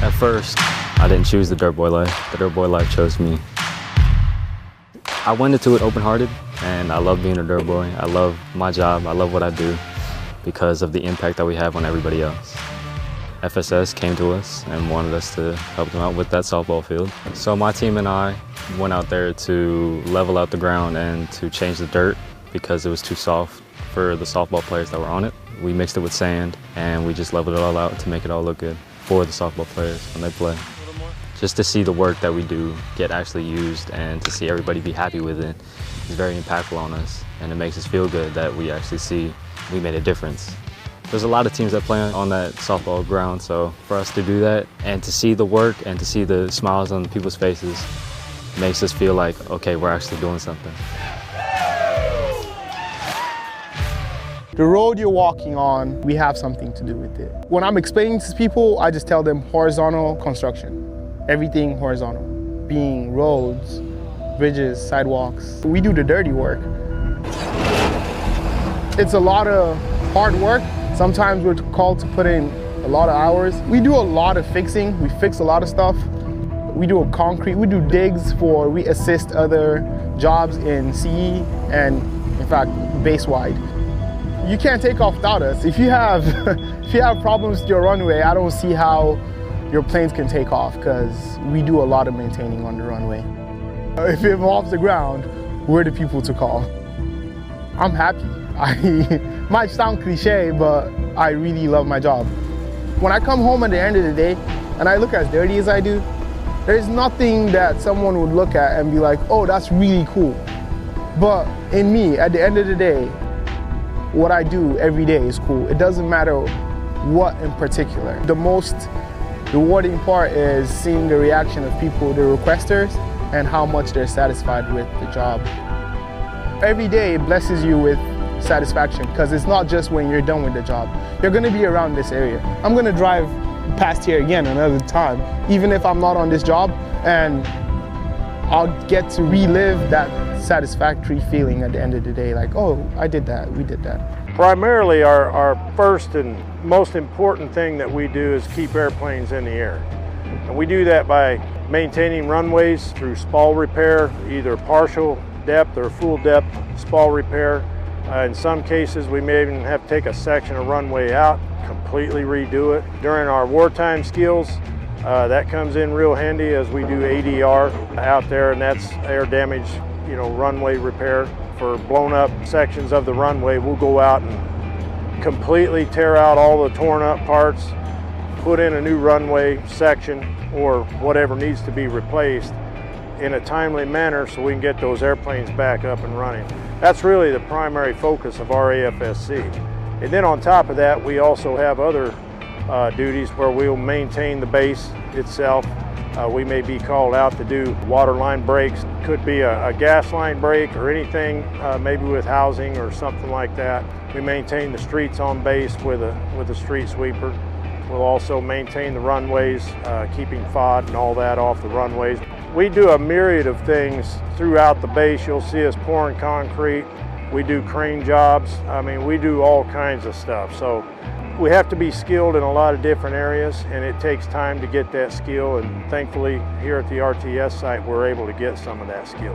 At first, I didn't choose the dirt boy life. The dirt boy life chose me. I went into it open-hearted, and I love being a dirt boy. I love my job. I love what I do because of the impact that we have on everybody else. FSS came to us and wanted us to help them out with that softball field. So my team and I went out there to level out the ground and to change the dirt because it was too soft for the softball players that were on it. We mixed it with sand and we just leveled it all out to make it all look good for the softball players when they play. Just to see the work that we do get actually used and to see everybody be happy with it is very impactful on us, and it makes us feel good that we actually see we made a difference. There's a lot of teams that play on that softball ground, so for us to do that and to see the work and to see the smiles on people's faces makes us feel like, okay, we're actually doing something. The road you're walking on, we have something to do with it. When I'm explaining to people, I just tell them horizontal construction. Everything horizontal, being roads, bridges, sidewalks. We do the dirty work. It's a lot of hard work. Sometimes we're called to put in a lot of hours. We do a lot of fixing. We fix a lot of stuff. We do concrete, we do digs we assist other jobs in CE and in fact, base-wide. You can't take off without us. If you have problems with your runway, I don't see how your planes can take off because we do a lot of maintaining on the runway. If it involves the ground, we're the people to call. I'm happy. I might sound cliche, but I really love my job. When I come home at the end of the day and I look as dirty as I do, there's nothing that someone would look at and be like, oh, that's really cool. But in me, at the end of the day, what I do every day is cool. It doesn't matter what in particular. The most rewarding part is seeing the reaction of people, the requesters, and how much they're satisfied with the job. Every day it blesses you with satisfaction because it's not just when you're done with the job. You're going to be around this area. I'm going to drive past here again another time, even if I'm not on this job, and I'll get to relive that satisfactory feeling at the end of the day, like, oh, I did that, we did that. Primarily, our first and most important thing that we do is keep airplanes in the air. And we do that by maintaining runways through spall repair, either partial depth or full depth spall repair. In some cases, we may even have to take a section of runway out, completely redo it. During our wartime skills, that comes in real handy as we do ADR out there, and that's air damage, runway repair. For blown up sections of the runway, we'll go out and completely tear out all the torn up parts, put in a new runway section or whatever needs to be replaced in a timely manner so we can get those airplanes back up and running. That's really the primary focus of our AFSC. And then on top of that, we also have other duties where we'll maintain the base itself. We may be called out to do water line breaks. Could be a gas line break or anything, maybe with housing or something like that. We maintain the streets on base with a street sweeper. We'll also maintain the runways, keeping FOD and all that off the runways. We do a myriad of things throughout the base. You'll see us pouring concrete. We do crane jobs. I mean, we do all kinds of stuff. So we have to be skilled in a lot of different areas, and it takes time to get that skill, and thankfully here at the RTS site we're able to get some of that skill.